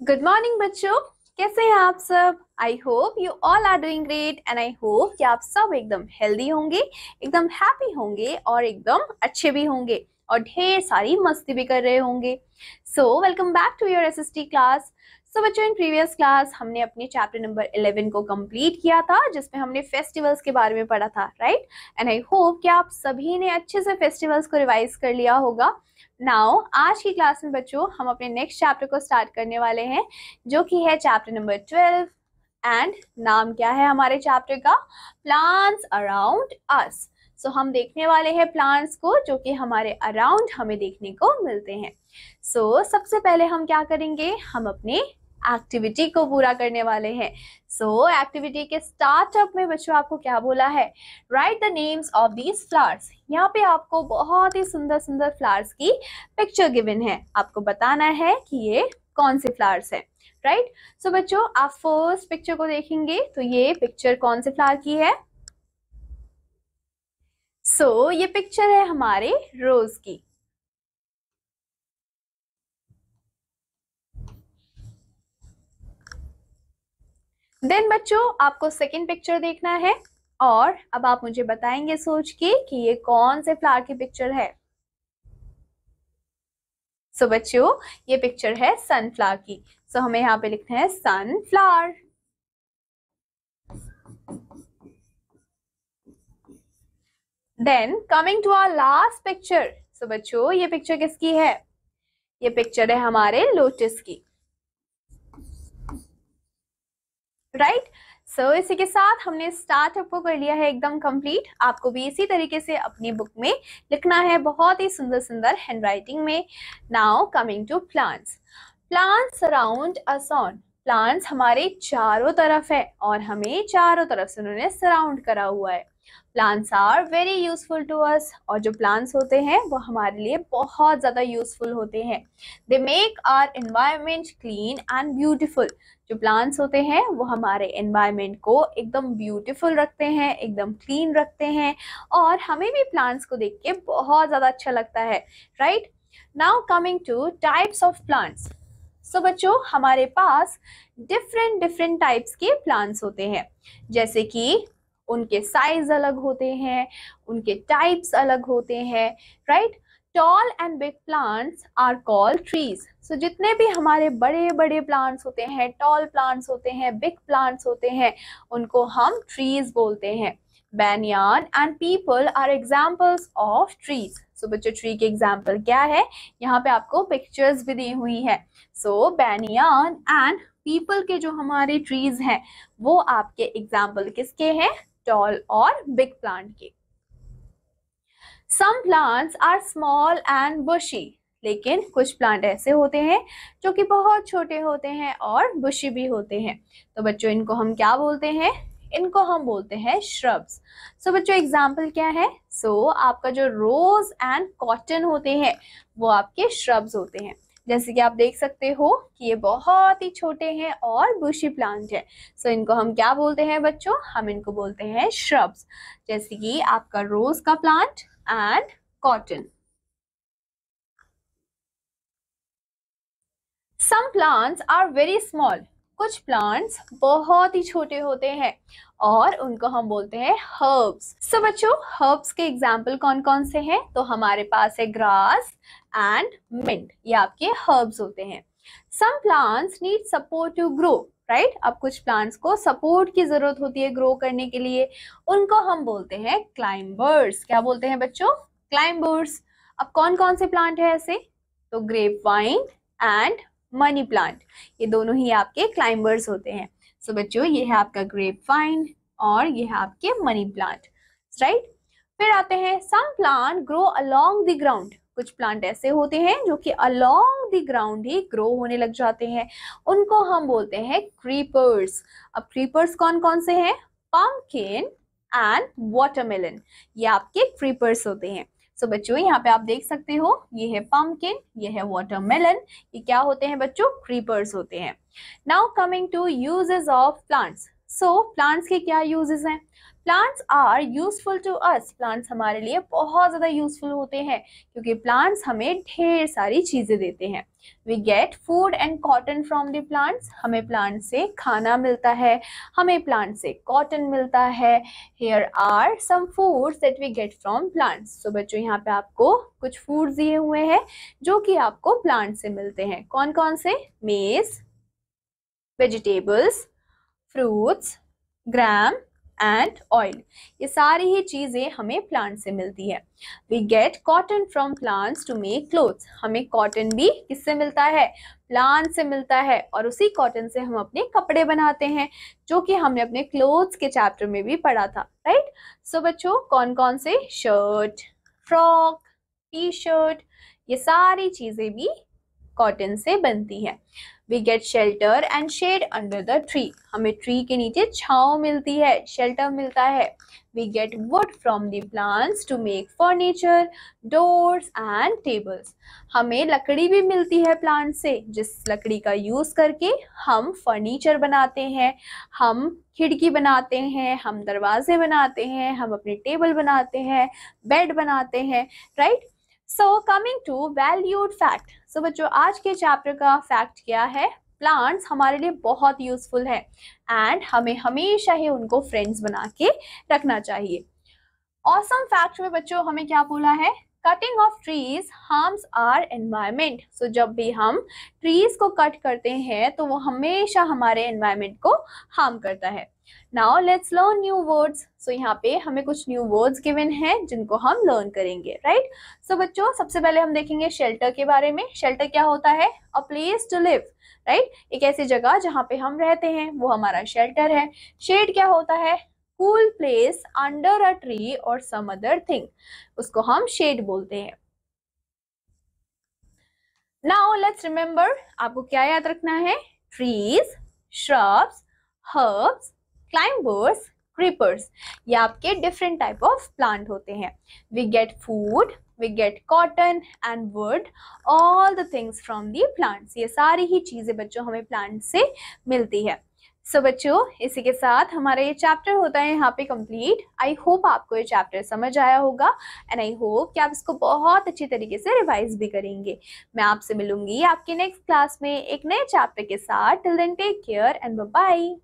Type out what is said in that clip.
Good morning बच्चों, कैसे हैं आप सब। I hope you all are doing great and I hope कि आप सब एकदम हेल्दी होंगे, एकदम हैप्पी होंगे और एकदम अच्छे भी होंगे और ढेर सारी मस्ती भी कर रहे होंगे। So welcome back to your SST class. So बच्चों, इन प्रीवियस क्लास हमने अपने चैप्टर नंबर 11 को कंप्लीट किया था, जिसमें हमने फेस्टिवल्स के बारे में पढ़ा था, राइट। एंड आई होप कि आप सभी ने अच्छे से फेस्टिवल्स को रिवाइज कर लिया होगा। नाउ आज की क्लास में बच्चों हम अपने नेक्स्ट चैप्टर को स्टार्ट करने वाले हैं, जो कि है चैप्टर नंबर 12। एंड नाम क्या है हमारे चैप्टर का? प्लांट्स अराउंड अस। सो हम देखने वाले हैं प्लांट्स को जो कि हमारे अराउंड हमें देखने को मिलते हैं। सो सबसे पहले हम क्या करेंगे, हम अपने एक्टिविटी को पूरा करने वाले हैं। सो एक्टिविटी के स्टार्टअप में बच्चों आपको क्या बोला है? Right the names of these flowers. यहाँ पे आपको बहुत ही सुंदर सुंदर फ्लावर्स की पिक्चर गिवन है, आपको बताना है कि ये कौन से फ्लावर्स है, राइट। सो बच्चों, आप फर्स्ट पिक्चर को देखेंगे तो ये पिक्चर कौन से फ्लावर की है? सो ये पिक्चर है हमारे रोज की। देन बच्चों आपको सेकंड पिक्चर देखना है और अब आप मुझे बताएंगे सोच के कि ये कौन से फ्लावर की पिक्चर है। सो बच्चों ये पिक्चर है सनफ्लावर की। सो हमें यहाँ पे लिखना है sunflower. Then coming to our last picture. So बच्चों ये पिक्चर किसकी है? ये पिक्चर है हमारे लोटस की, राइट। सो इसी के साथ हमने स्टार्टअप को कर लिया है एकदम कंप्लीट। आपको भी इसी तरीके से अपनी बुक में लिखना है बहुत ही सुंदर सुंदर हैंडराइटिंग में। Now coming to plants. Plants around us on. Plants हमारे चारों तरफ है और हमें चारों तरफ से उन्होंने सराउंड करा हुआ है। Plants are very useful to us. और जो प्लांट्स होते हैं वो हमारे लिए बहुत ज्यादा यूजफुल होते हैं। They make our environment clean and beautiful. जो प्लांट्स होते हैं वो हमारे एनवायरमेंट को एकदम ब्यूटीफुल रखते हैं, एकदम क्लीन रखते हैं और हमें भी प्लांट्स को देख के बहुत ज़्यादा अच्छा लगता है, right. Now coming to types of plants. So बच्चों हमारे पास डिफरेंट डिफरेंट टाइप्स के प्लांट्स होते हैं, जैसे कि उनके साइज अलग होते हैं, उनके टाइप्स अलग होते हैं, right. Tall and big plants are called trees. So जितने भी हमारे बड़े बड़े प्लांट्स होते हैं, टॉल प्लांट्स होते हैं, बिग प्लांट्स होते हैं, उनको हम ट्रीज बोलते हैं। Banyan and peepal are examples of trees. So बच्चों ट्री के एग्जाम्पल क्या है? यहाँ पे आपको पिक्चर्स भी दी हुई है। सो बैनियान एंड पीपल के जो हमारे ट्रीज हैं वो आपके एग्जाम्पल किसके हैं? टॉल और बिग प्लांट के। Some plants are small and bushy. लेकिन कुछ प्लांट ऐसे होते हैं जो कि बहुत छोटे होते हैं और बुशी भी होते हैं। तो बच्चों इनको हम क्या बोलते हैं? इनको हम बोलते हैं श्रब्स। सो बच्चों एग्जाम्पल क्या है? सो आपका जो रोज एंड कॉटन होते हैं वो आपके श्रब्स होते हैं। जैसे कि आप देख सकते हो कि ये बहुत ही छोटे हैं और बुशी प्लांट है। सो इनको हम क्या बोलते हैं बच्चों? हम इनको बोलते हैं श्रब्स, जैसे कि आपका रोज का plant and cotton. Some plants are very small. कुछ प्लांट्स बहुत ही छोटे होते हैं और उनको हम बोलते हैं हर्ब्स। सो बच्चों हर्ब्स के एग्जाम्पल कौन कौन से हैं? तो हमारे पास है ग्रास एंड मिंट, ये आपके हर्ब्स होते हैं। Some plants need support to grow, right. अब कुछ प्लांट्स को सपोर्ट की जरूरत होती है ग्रो करने के लिए, उनको हम बोलते हैं क्लाइंबर्स। क्या बोलते हैं बच्चों? क्लाइंबर्स। अब कौन कौन से प्लांट है ऐसे? तो grape vine and money plant, ये दोनों ही आपके क्लाइंबर्स होते हैं। सो बच्चों ये है आपका ग्रेप वाइन और ये है आपके मनी प्लांट, राइट। फिर आते हैं some plant grow along the ground. कुछ प्लांट ऐसे होते हैं जो कि अलोंग द ग्राउंड ही ग्रो होने लग जाते हैं, उनको हम बोलते हैं क्रीपर्स। अब क्रीपर्स कौन कौन से हैं? पम्पकिन एंड वाटरमेलन, ये आपके क्रीपर्स होते हैं। सो बच्चों यहाँ पे आप देख सकते हो ये है पम्पकिन, ये है वाटरमेलन, ये क्या होते हैं बच्चों? क्रीपर्स होते हैं। Now coming to uses of plants. So plants के क्या यूजेस हैं? Plants are useful to us. Plants हमारे लिए बहुत ज़्यादा यूजफुल होते हैं क्योंकि प्लांट्स हमें ढेर सारी चीज़ें देते हैं। We get food and cotton from the plants. हमें प्लांट से खाना मिलता है, हमें प्लांट से कॉटन मिलता है। Here are some foods that we get from plants. So बच्चों, यहाँ पे आपको कुछ फूड्स दिए हुए हैं जो कि आपको प्लांट से मिलते हैं। कौन कौन से? Maize, vegetables, fruits, gram and oil. ये सारी ही चीजें हमें प्लांट से मिलती है। We get cotton from plants to make clothes. हमें कॉटन भी किससे मिलता है? प्लांट से मिलता है, और उसी कॉटन से हम अपने कपड़े बनाते हैं, जो कि हमने अपने क्लोथ्स के चैप्टर में भी पढ़ा था, राइट। सो बच्चों, कौन कौन से? शर्ट, फ्रॉक, टी शर्ट, ये सारी चीजें भी कॉटन से बनती है। We get shelter and shade under the tree. हमें ट्री के नीचे छांव मिलती है, शेल्टर मिलता है। We get wood from the plants to make furniture, doors and tables. हमें लकड़ी भी मिलती है प्लांट से, जिस लकड़ी का यूज करके हम फर्नीचर बनाते हैं, हम खिड़की बनाते हैं, हम दरवाजे बनाते हैं, हम अपने टेबल बनाते हैं, बेड बनाते हैं, right. So coming to valued fact. So बच्चों, आज के चैप्टर का फैक्ट क्या है? प्लांट्स हमारे लिए बहुत यूजफुल है एंड हमें हमेशा ही उनको फ्रेंड्स बना के रखना चाहिए। ऑसम फैक्ट में बच्चों हमें क्या बोला है? Cutting of trees harms our environment. So जब भी हम ट्रीज को कट करते हैं तो वो हमेशा हमारे एनवायरमेंट को हार्म करता है। Now let's learn new words. So यहाँ पे हमें कुछ न्यू वर्ड्स गिवन हैं जिनको हम लर्न करेंगे, राइट। सो बच्चों, सबसे पहले हम देखेंगे शेल्टर के बारे में। शेल्टर क्या होता है? A place to live, right. एक ऐसी जगह जहाँ पे हम रहते हैं, वो हमारा शेल्टर है। शेड क्या होता है? Cool place under a tree और सम अदर थिंग, उसको हम शेड बोलते हैं। नाउ लेट्स रिमेम्बर, आपको क्या याद रखना है? Trees, shrubs, herbs, climbers, creepers, ये आपके डिफरेंट टाइप ऑफ प्लांट होते हैं। We get food, we get cotton and wood, all the things from the plants. ये सारी ही चीजें बच्चों हमें प्लांट से मिलती है। सो बच्चों, इसी के साथ हमारा ये चैप्टर होता है यहाँ पे कंप्लीट। आई होप आपको ये चैप्टर समझ आया होगा एंड आई होप कि आप इसको बहुत अच्छी तरीके से रिवाइज भी करेंगे। मैं आपसे मिलूंगी आपके नेक्स्ट क्लास में एक नए चैप्टर के साथ। Till then take care and bye bye.